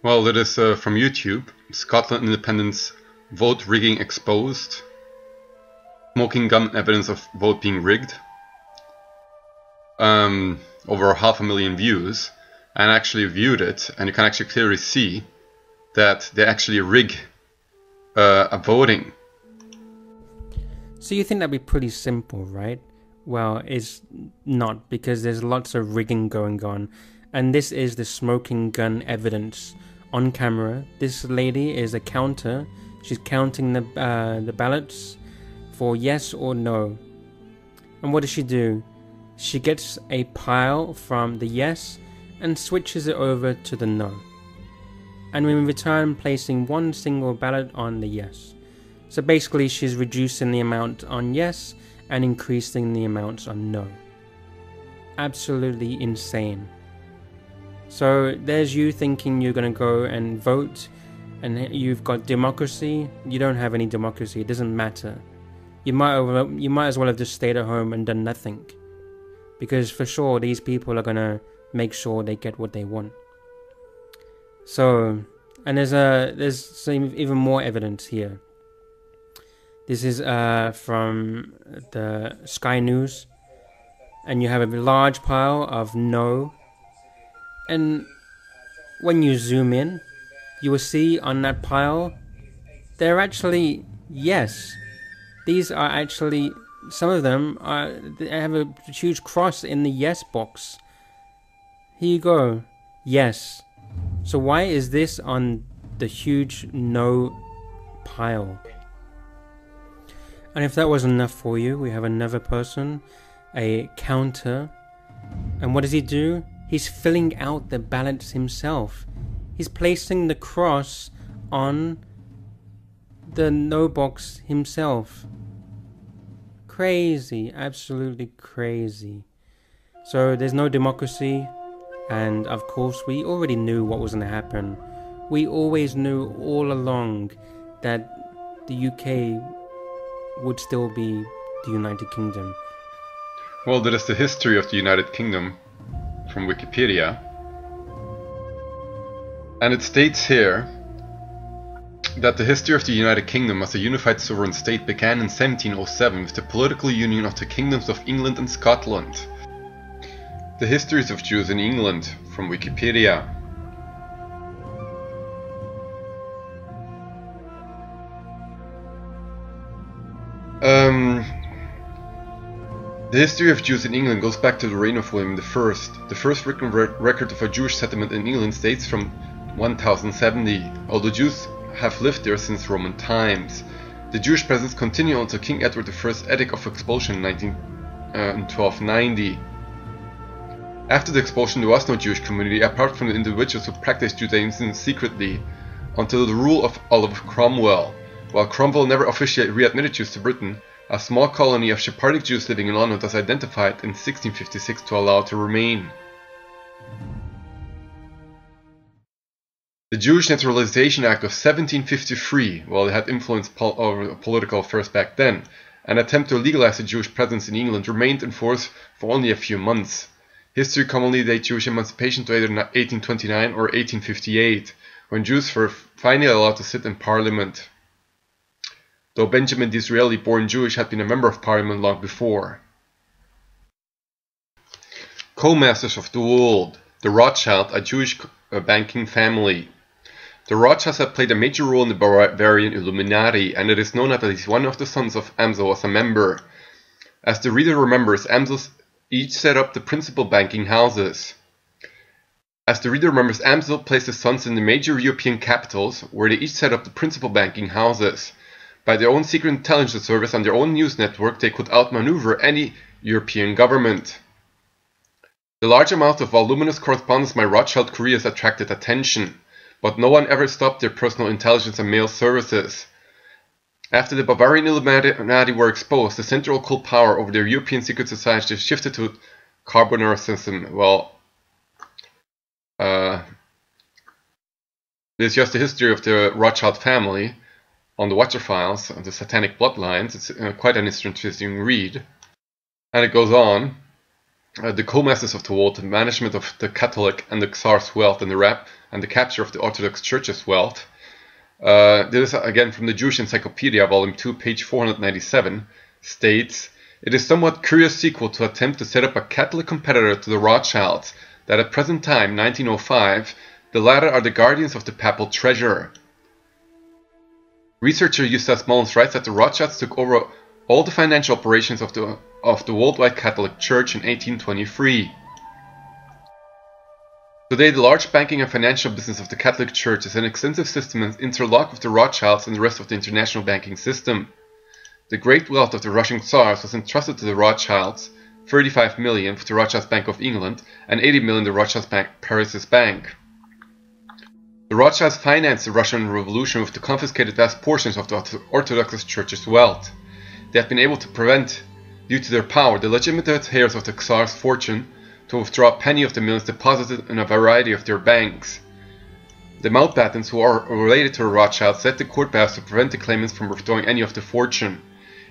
Well, that is from YouTube. Scotland Independence vote rigging exposed. Smoking gun evidence of vote being rigged. Over 500,000 views. And I actually viewed it, and you can actually clearly see that they actually rig a voting. So you think that'd be pretty simple, right? Well, it's not, because there's lots of rigging going on. And this is the smoking gun evidence on camera. This lady is a counter. She's counting the ballots for yes or no. And what does she do? She gets a pile from the yes and switches it over to the no. And in return, placing one single ballot on the yes. So basically, she's reducing the amount on yes and increasing the amounts on no. Absolutely insane. So there's you thinking you're going to go and vote and you've got democracy. You don't have any democracy. It doesn't matter. You might as well have just stayed at home and done nothing. Because for sure, these people are going to make sure they get what they want. So, and there's some even more evidence here. This is from the Sky News, and you have a large pile of no. And when you zoom in, you will see on that pile, they're actually yes. These are actually, some of them they have a huge cross in the yes box. Here you go, yes. So why is this on the huge no pile? And if that wasn't enough for you, we have another person, a counter. And what does he do? He's filling out the ballots himself. He's placing the cross on the no box himself. Crazy, absolutely crazy. So there's no democracy. And of course, we already knew what was going to happen. We always knew all along that the UK would still be the United Kingdom. Well, that is the history of the United Kingdom from Wikipedia. And it states here that the history of the United Kingdom as a unified sovereign state began in 1707 with the political union of the kingdoms of England and Scotland. The histories of Jews in England from Wikipedia. The history of Jews in England goes back to the reign of William I. The first written record of a Jewish settlement in England dates from 1070, although Jews have lived there since Roman times. The Jewish presence continued until King Edward I's Edict of Expulsion in 1290. After the expulsion, there was no Jewish community apart from the individuals who practiced Judaism secretly, until the rule of Oliver Cromwell. While Cromwell never officially readmitted Jews to Britain, a small colony of Sephardic Jews living in London was identified in 1656 to allow to remain. The Jewish Naturalization Act of 1753, while it had influenced over political affairs back then, an attempt to legalize the Jewish presence in England, remained in force for only a few months. History commonly dates Jewish emancipation to either 1829 or 1858, when Jews were finally allowed to sit in Parliament, though Benjamin Disraeli, born Jewish, had been a member of Parliament long before. Co-masters of the world. The Rothschild, a Jewish banking family. The Rothschilds had played a major role in the Bavarian Illuminati, and it is known that at least one of the sons of Amsel was a member. As the reader remembers, Amsel each set up the principal banking houses. Amsel placed his sons in the major European capitals, where they each set up the principal banking houses. By their own secret intelligence service and their own news network, they could outmaneuver any European government. The large amount of voluminous correspondence by Rothschild couriers attracted attention, but no one ever stopped their personal intelligence and mail services. After the Bavarian Illuminati were exposed, the central occult power over their European secret society shifted to Carbonarism. Well, this is just the history of the Rothschild family on the Watcher Files, the Satanic Bloodlines. It's quite an interesting read. And it goes on. the co-masters of the vault, the management of the Catholic and the Tsar's wealth, and the capture of the Orthodox Church's wealth. This is again from the Jewish Encyclopedia, volume 2, page 497, states, "It is somewhat curious sequel to attempt to set up a Catholic competitor to the Rothschilds, that at present time, 1905, the latter are the guardians of the papal treasure." Researcher Eustace Mullins writes that the Rothschilds took over all the financial operations of the worldwide Catholic Church in 1823. Today, the large banking and financial business of the Catholic Church is an extensive system and interlocked with the Rothschilds and the rest of the international banking system. The great wealth of the Russian Tsars was entrusted to the Rothschilds, 35 million for the Rothschilds Bank of England and 80 million the Rothschilds Bank, Paris's bank. The Rothschilds financed the Russian Revolution with the confiscated vast portions of the Orthodox Church's wealth. They had been able to prevent, due to their power, the legitimate heirs of the Tsar's fortune to withdraw a penny of the millions deposited in a variety of their banks. The Mountbattens, who are related to the Rothschilds, set the court baths to prevent the claimants from withdrawing any of the fortune.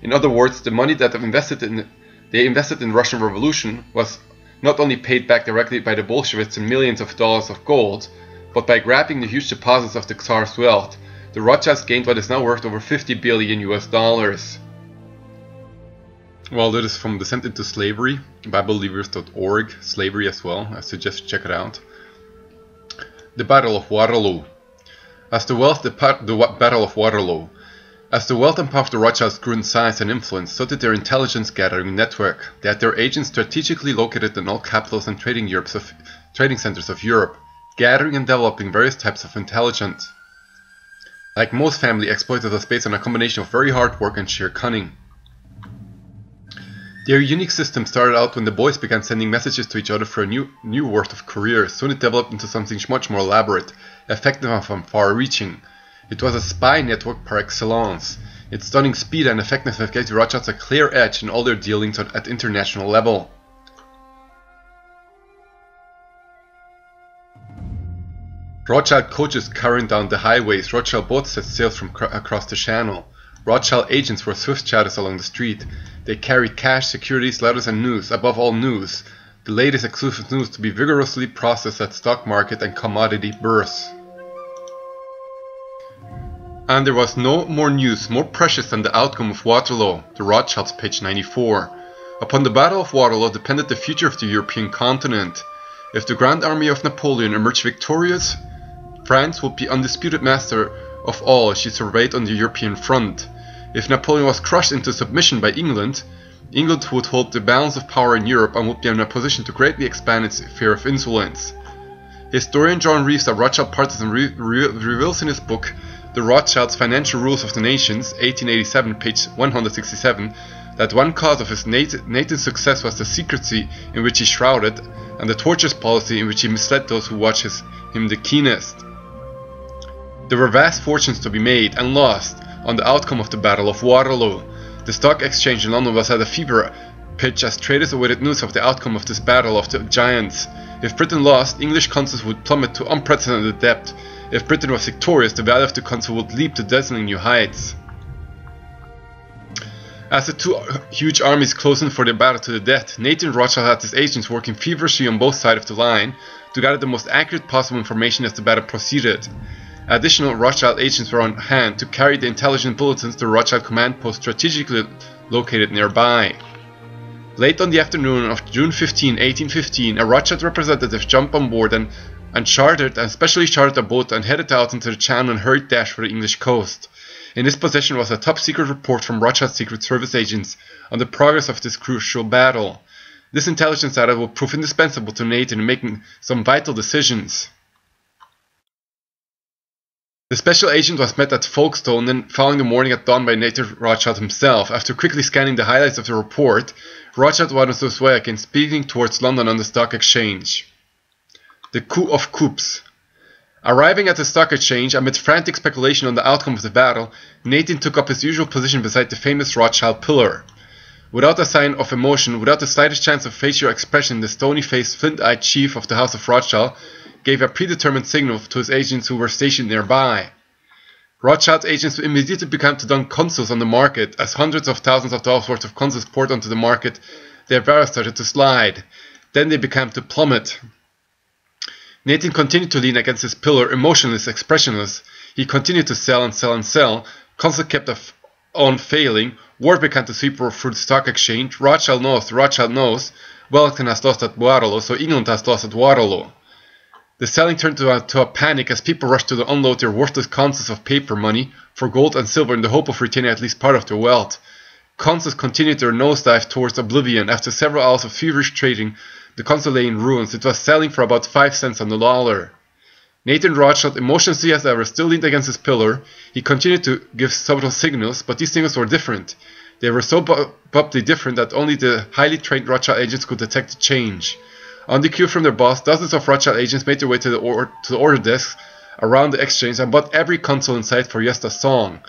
In other words, the money that they invested in the Russian Revolution was not only paid back directly by the Bolsheviks in millions of dollars of gold, but by grabbing the huge deposits of the Tsar's wealth, the Rothschilds gained what is now worth over 50 billion US dollars. Well, that is from Descent into Slavery, BibleLeavers.org, slavery as well. I suggest check it out. The Battle of Waterloo. The Battle of Waterloo. As the wealth and power of the Rothschilds grew in size and influence, so did their intelligence gathering network. They had their agents strategically located in all capitals and trading centers of Europe, gathering and developing various types of intelligence. Like most family exploits, it was based on a combination of very hard work and sheer cunning. Their unique system started out when the boys began sending messages to each other for a new worth of careers. Soon it developed into something much more elaborate, effective and far-reaching. It was a spy network par excellence. Its stunning speed and effectiveness gave the Rothschilds a clear edge in all their dealings at international level. Rothschild coaches carrying down the highways, Rothschild boats set sail from across the channel. Rothschild agents were swift shadows along the street. They carried cash, securities, letters and news, above all news, the latest exclusive news to be vigorously processed at stock market and commodity bourse. And there was no more news more precious than the outcome of Waterloo, the Rothschilds, page 94. Upon the Battle of Waterloo depended the future of the European continent. If the Grand Army of Napoleon emerged victorious, France would be undisputed master of all as she surveyed on the European front. If Napoleon was crushed into submission by England, England would hold the balance of power in Europe and would be in a position to greatly expand its sphere of influence. Historian John Reeves, a Rothschild partisan, reveals in his book The Rothschilds' Financial Rules of the Nations, 1887, page 167, that one cause of his Nathan's success was the secrecy in which he shrouded and the tortuous policy in which he misled those who watched him the keenest. There were vast fortunes to be made and lost on the outcome of the Battle of Waterloo. The stock exchange in London was at a fever pitch as traders awaited news of the outcome of this battle of the giants. If Britain lost, English consols would plummet to unprecedented depth. If Britain was victorious, the value of the console would leap to dazzling new heights. As the two huge armies closed in for their battle to the death, Nathan Rothschild had his agents working feverishly on both sides of the line to gather the most accurate possible information as the battle proceeded. Additional Rothschild agents were on hand to carry the intelligence bulletins to the Rothschild command post strategically located nearby. Late on the afternoon of June 15, 1815, a Rothschild representative jumped on board and specially chartered a boat and headed out into the channel and hurried dash for the English coast. In his possession was a top-secret report from Rothschild's Secret Service agents on the progress of this crucial battle. This intelligence data would prove indispensable to Nathan in making some vital decisions. The special agent was met at Folkestone and following the morning at dawn by Nathan Rothschild himself. After quickly scanning the highlights of the report, Rothschild went on his way again, speeding towards London on the stock exchange. The coup of coups. Arriving at the stock exchange, amid frantic speculation on the outcome of the battle, Nathan took up his usual position beside the famous Rothschild pillar. Without a sign of emotion, without the slightest chance of facial expression, the stony-faced, flint-eyed chief of the House of Rothschild gave a predetermined signal to his agents who were stationed nearby. Rothschild's agents immediately began to dump consols on the market. As hundreds of thousands of dollars worth of consols poured onto the market, their value started to slide. Then they began to plummet. Nathan continued to lean against his pillar, emotionless, expressionless. He continued to sell and sell and sell. Consul kept on failing. War began to sweep through the stock exchange. Rothschild knows. Wellington has lost at Waterloo, so England has lost at Waterloo. The selling turned to a panic as people rushed to unload their worthless consuls of paper money for gold and silver in the hope of retaining at least part of their wealth. Consuls continued their nosedive towards oblivion. After several hours of feverish trading, the consul lay in ruins. It was selling for about 5 cents on the dollar. Nathan Rothschild, emotionless as ever, still leaned against his pillar. He continued to give subtle signals, but these signals were different. They were so abruptly different that only the highly trained Rothschild agents could detect the change. On the cue from their boss, dozens of Rothschild agents made their way to the order desks around the exchange and bought every consul in sight for just a song.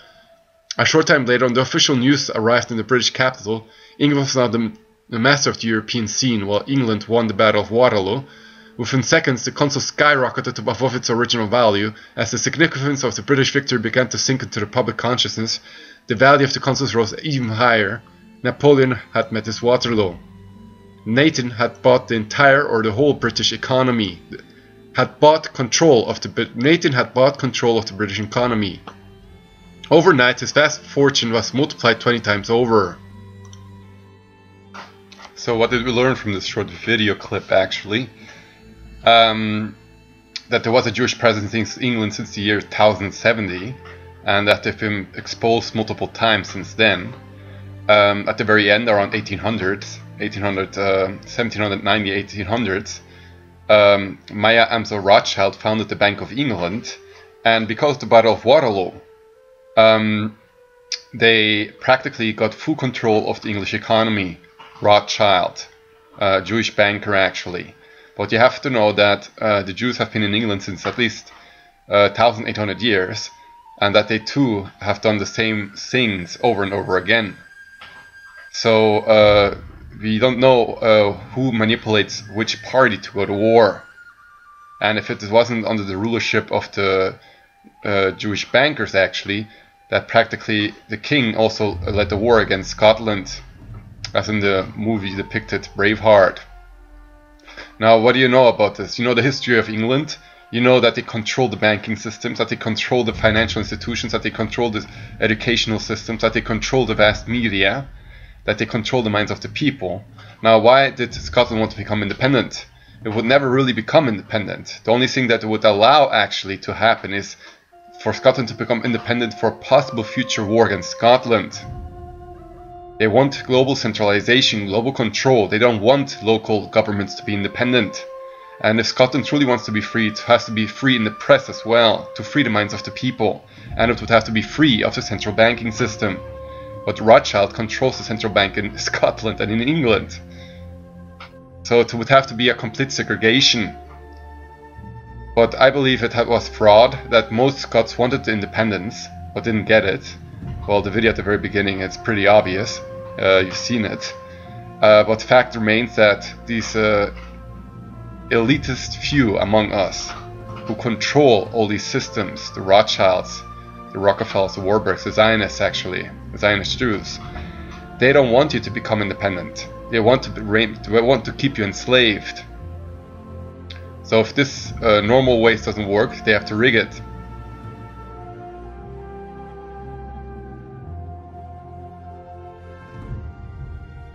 A short time later, when the official news arrived in the British capital, England was now the master of the European scene, while England won the Battle of Waterloo. Within seconds, the consul skyrocketed above its original value. As the significance of the British victory began to sink into the public consciousness, the value of the consuls rose even higher. Napoleon had met his Waterloo. Nathan had bought the entire or the whole British economy. Nathan had bought control of the British economy. Overnight, his vast fortune was multiplied 20 times over. So what did we learn from this short video clip, actually? That there was a Jewish presence in England since the year 1070, and that they've been exposed multiple times since then. At the very end, around 1790, 1800s, Maya Amsel Rothschild founded the Bank of England, and because of the Battle of Waterloo, they practically got full control of the English economy. Rothschild, a Jewish banker actually. But you have to know that the Jews have been in England since at least 1800 years, and that they too have done the same things over and over again. So we don't know who manipulates which party to go to war. And if it wasn't under the rulership of the Jewish bankers, actually, that practically the king also led the war against Scotland, as in the movie depicted Braveheart. Now, what do you know about this? You know the history of England. You know that they control the banking systems, that they control the financial institutions, that they control the educational systems, that they control the vast media, that they control the minds of the people. Now, why did Scotland want to become independent? It would never really become independent. The only thing that it would allow actually to happen is for Scotland to become independent for a possible future war against Scotland. They want global centralization, global control. They don't want local governments to be independent. And if Scotland truly wants to be free, it has to be free in the press as well, to free the minds of the people. And it would have to be free of the central banking system. But Rothschild controls the central bank in Scotland and in England. So it would have to be a complete segregation. But I believe it was fraud, that most Scots wanted the independence, but didn't get it. Well, the video at the very beginning, it's pretty obvious. You've seen it. But fact remains that these elitist few among us who control all these systems, the Rothschilds, the Rockefellers, the Warburgs, the Zionists actually, the Zionist Jews, they don't want you to become independent. They want to keep you enslaved. So if this normal ways doesn't work, they have to rig it.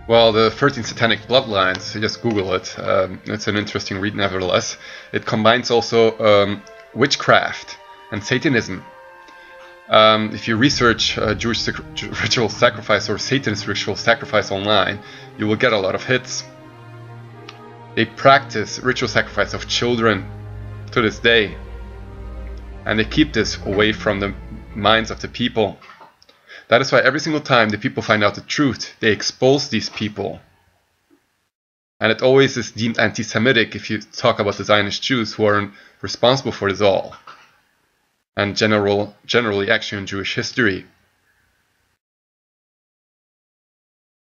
Well, the 13 Satanic Bloodlines, just Google it. It's an interesting read nevertheless. It combines also witchcraft and Satanism. If you research Jewish ritual sacrifice or Satanist ritual sacrifice online, you will get a lot of hits. They practice ritual sacrifice of children to this day. And they keep this away from the minds of the people. That is why every single time the people find out the truth, they expose these people. And it always is deemed anti-Semitic if you talk about the Zionist Jews who are responsible for this all. And generally actually in Jewish history.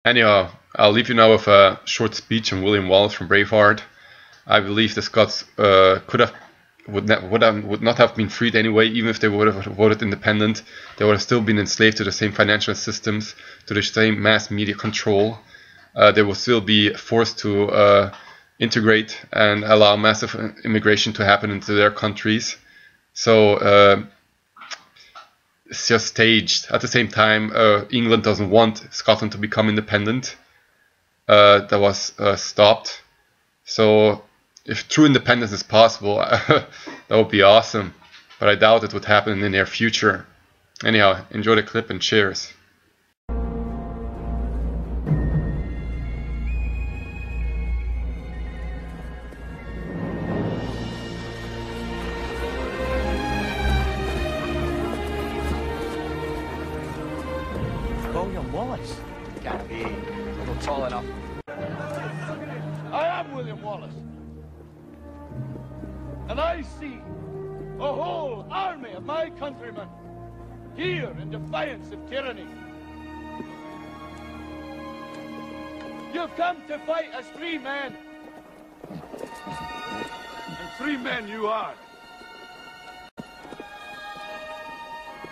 Anyhow, I'll leave you now with a short speech on William Wallace from Braveheart. I believe the Scots would not have been freed anyway, even if they would have voted independent. They would have still been enslaved to the same financial systems, to the same mass media control. They would still be forced to integrate and allow massive immigration to happen into their countries. So it's just staged. At the same time, England doesn't want Scotland to become independent. That was stopped. So if true independence is possible, that would be awesome. But I doubt it would happen in the near future. Anyhow, enjoy the clip and cheers. William Wallace? Can't be. Not tall enough. I am William Wallace. And I see a whole army of my countrymen here in defiance of tyranny. You've come to fight as free men. And free men you are.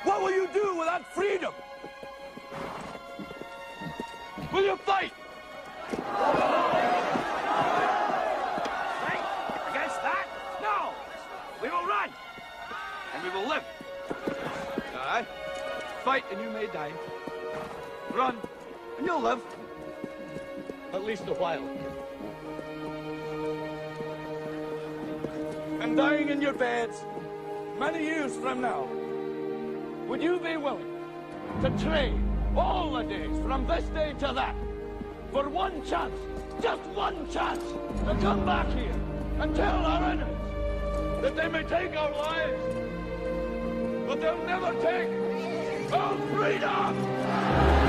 What will you do with that freedom? Will you fight? Fight against that? No! We will run! And we will live. Aye. Fight and you may die. Run and you'll live. At least a while. And dying in your beds many years from now, would you be willing to trade all the days from this day to that for one chance, just one chance, to come back here and tell our enemies that they may take our lives, but they'll never take our freedom!